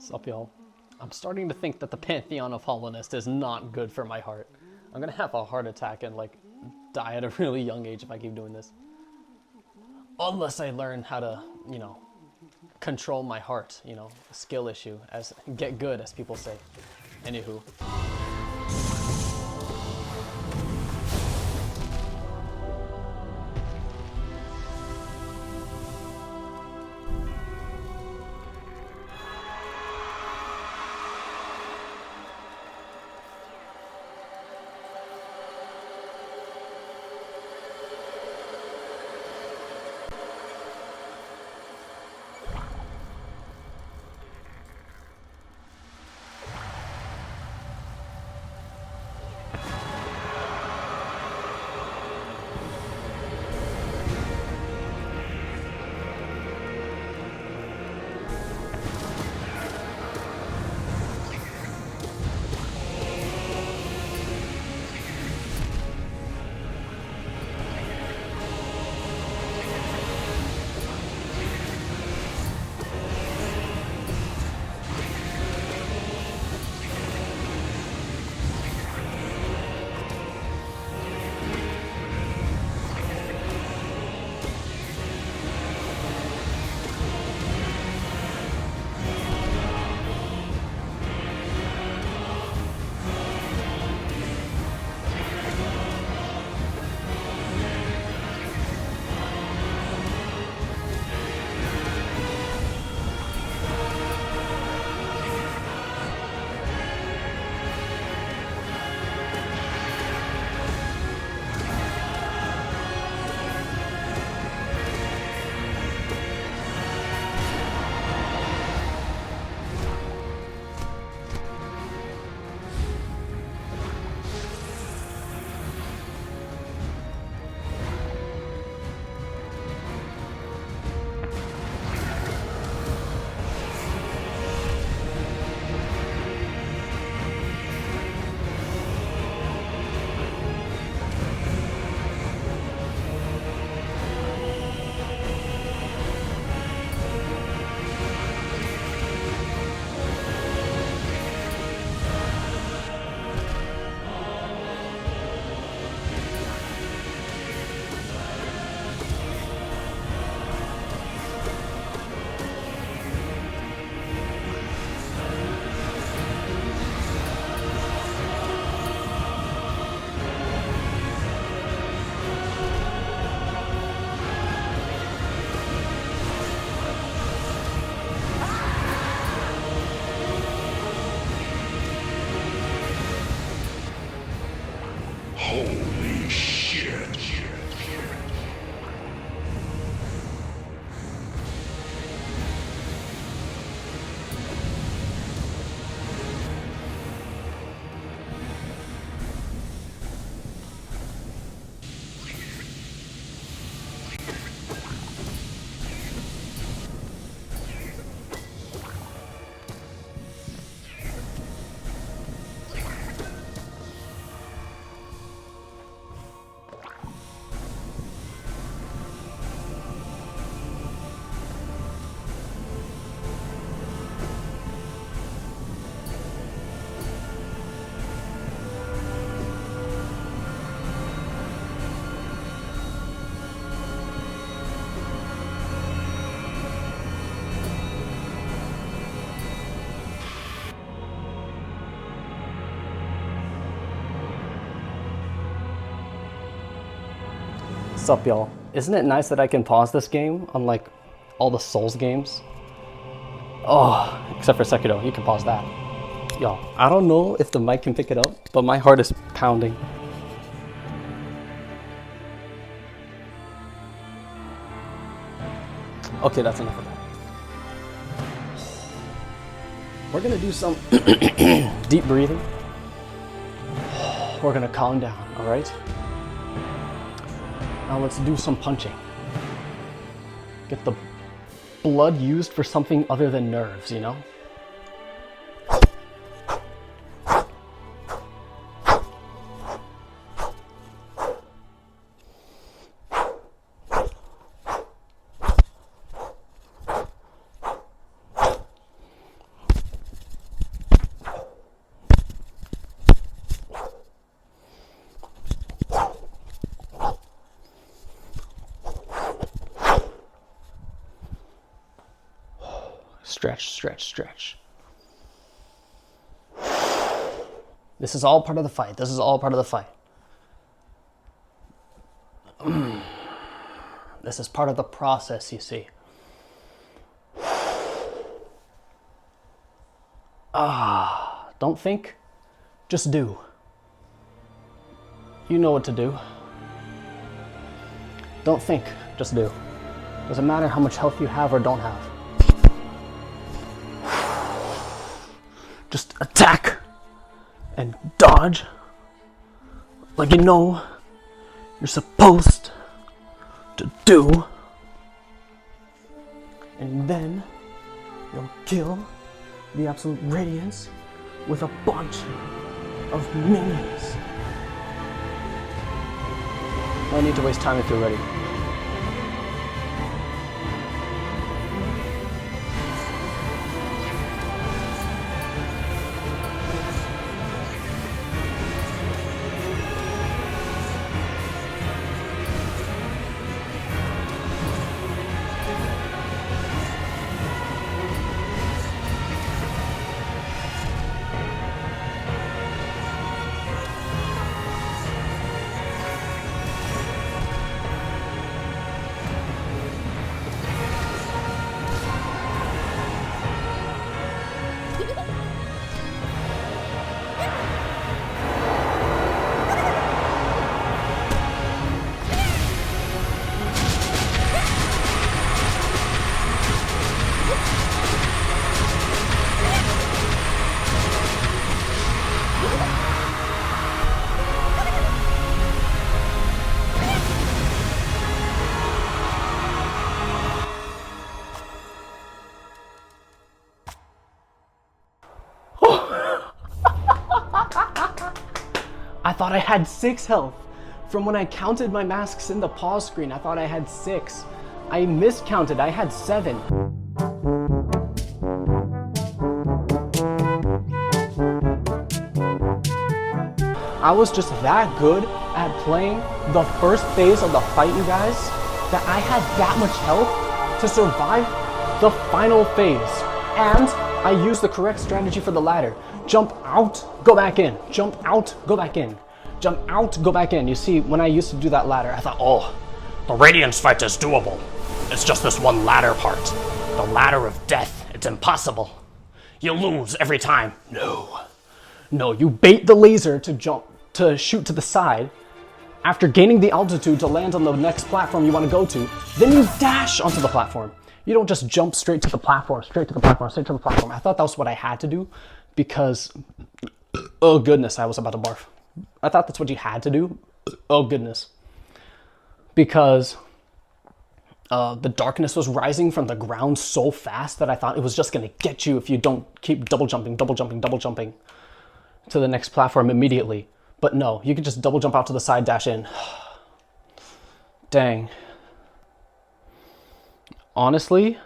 Sup, y'all? I'm starting to think that the Pantheon of Hallownest is not good for my heart. I'm gonna have a heart attack and, like, die at a really young age if I keep doing this. Unless I learn how to, control my heart, a skill issue, get good, as people say. Anywho. Holy shit. Sup, y'all? Isn't it nice that I can pause this game, unlike all the Souls games? Oh, except for Sekiro, you can pause that. Y'all, I don't know if the mic can pick it up, but my heart is pounding. Okay, that's enough of that. We're gonna do some deep breathing. We're gonna calm down, alright? Now let's do some punching. Get the blood used for something other than nerves, you know? Stretch, stretch, stretch. This is all part of the fight. This is all part of the fight. This is part of the process, you see. Don't think, just do. You know what to do. Don't think, just do. Doesn't matter how much health you have or don't have. Just attack and dodge like you know you're supposed to do. And then you'll kill the absolute radiance with a bunch of minions. No need to waste time if you're ready. I thought I had 6 health. From when I counted my masks in the pause screen, I thought I had 6. I miscounted, I had 7. I was just that good at playing the first phase of the fight, you guys, that I had that much health to survive the final phase. And I used the correct strategy for the ladder. Jump out, go back in. Jump out, go back in. Jump out, go back in. You see, when I used to do that ladder, I thought, oh, the Radiance fight is doable. It's just this one ladder part. The ladder of death. It's impossible. You lose every time. No, you bait the laser to shoot to the side. After gaining the altitude to land on the next platform you want to go to, then you dash onto the platform. You don't just jump straight to the platform, straight to the platform, straight to the platform. I thought that was what I had to do because, oh goodness, I was about to barf. I thought that's what you had to do. Oh goodness. Because the darkness was rising from the ground so fast that I thought it was just going to get you if you don't keep double jumping to the next platform immediately. But no, you could just double jump out to the side, dash in. Dang. Honestly,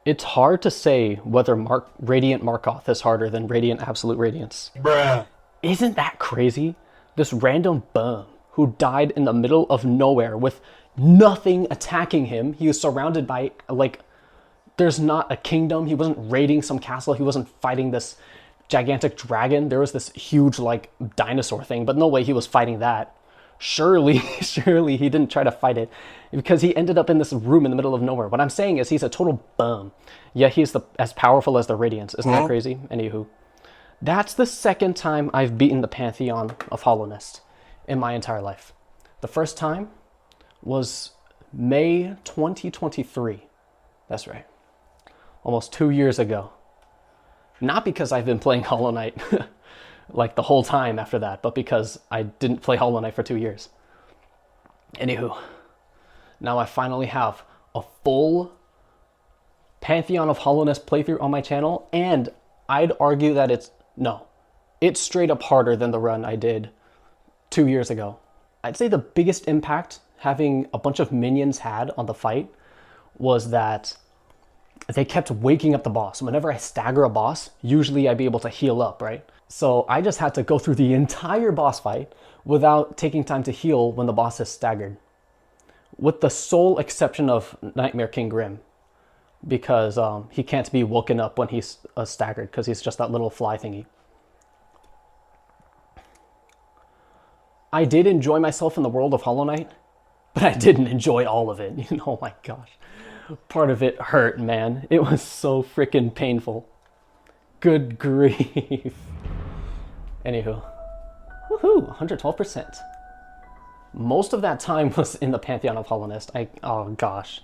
it's hard to say whether Radiant Markoth is harder than Radiant Absolute Radiance. Bruh. Isn't that crazy? This random bum who died in the middle of nowhere with nothing attacking him. He was surrounded by, like, there's not a kingdom. He wasn't raiding some castle. He wasn't fighting this gigantic dragon. There was this huge, like, dinosaur thing, but no way he was fighting that. Surely he didn't try to fight it because he ended up in this room in the middle of nowhere. What I'm saying is he's a total bum. Yeah, he's as powerful as the Radiance. Isn't that crazy? Anywho, that's the second time I've beaten the Pantheon of Hallownest in my entire life. The first time was May 2023. That's right. Almost 2 years ago. Not because I've been playing Hollow Knight like the whole time after that, but because I didn't play Hollow Knight for 2 years. Anywho, now I finally have a full Pantheon of Hallownest playthrough on my channel, and I'd argue that it's straight up harder than the run I did 2 years ago. I'd say the biggest impact having a bunch of minions had on the fight was that they kept waking up the boss. Whenever I stagger a boss, usually I'd be able to heal up, right? So I just had to go through the entire boss fight without taking time to heal when the boss is staggered. With the sole exception of Nightmare King Grim, because he can't be woken up when he's staggered, because he's just that little fly thingy. I did enjoy myself in the world of Hollow Knight, but I didn't enjoy all of it. Oh my gosh. Part of it hurt, man. It was so freaking painful. Good grief. Anywho. Woohoo, 112%. Most of that time was in the Pantheon of Hallownest. Oh gosh.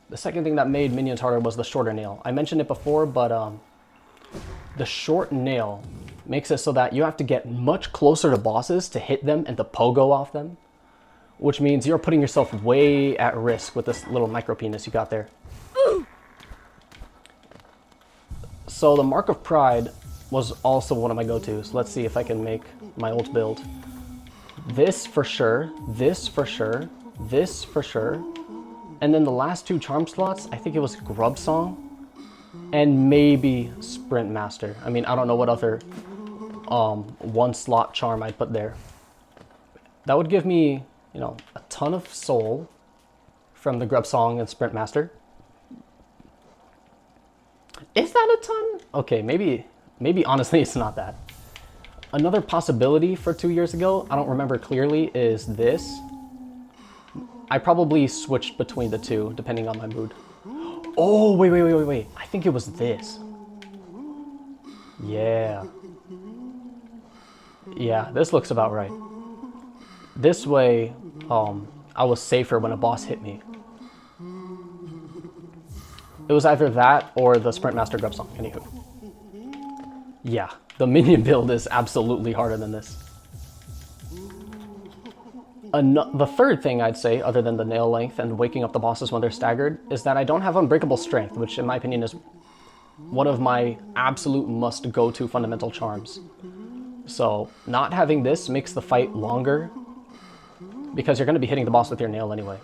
The second thing that made minions harder was the shorter nail. I mentioned it before, but the short nail makes it so that you have to get much closer to bosses to hit them and to pogo off them, which means you're putting yourself way at risk with this little micro penis you got there. So the Mark of Pride was also one of my go-tos. Let's see if I can make my ult build. This for sure, this for sure, this for sure, and then the last two charm slots, I think it was Grub Song and maybe Sprint Master. I mean, I don't know what other one slot charm I'd put there. That would give me, you know, a ton of soul from the Grub Song and Sprint Master. Is that a ton? Okay, maybe honestly it's not that. Another possibility for 2 years ago, I don't remember clearly, is this. I probably switched between the two depending on my mood. Oh, wait. I think it was this. Yeah. Yeah, this looks about right. This way, I was safer when a boss hit me. It was either that or the Sprint Master Grub Song, anywho. Yeah, the minion build is absolutely harder than this. The third thing I'd say, other than the nail length and waking up the bosses when they're staggered, is that I don't have Unbreakable Strength, which in my opinion is one of my absolute must-go-to fundamental charms. So not having this makes the fight longer, because you're going to be hitting the boss with your nail anyway.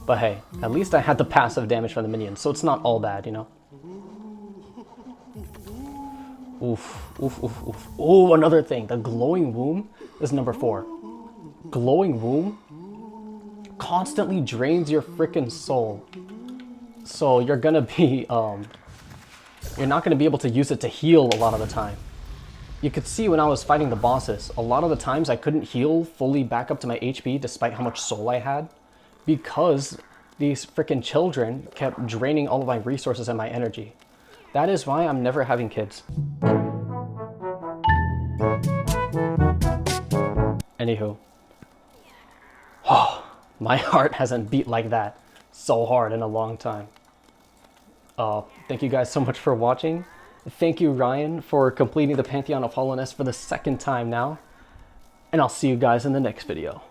But hey, at least I had the passive damage from the minions, so it's not all bad, you know? Oof. Oh, another thing, the Glowing Womb is number 4. Glowing Womb constantly drains your freaking soul. So you're gonna be, you're not gonna be able to use it to heal a lot of the time. You could see when I was fighting the bosses, a lot of the times I couldn't heal fully back up to my HP despite how much soul I had, because these freaking children kept draining all of my resources and my energy. That is why I'm never having kids. Anywho. Oh, my heart hasn't beat like that so hard in a long time. Thank you guys so much for watching. Thank you, Ryan, for completing the Pantheon of Hallownest for the second time now. And I'll see you guys in the next video.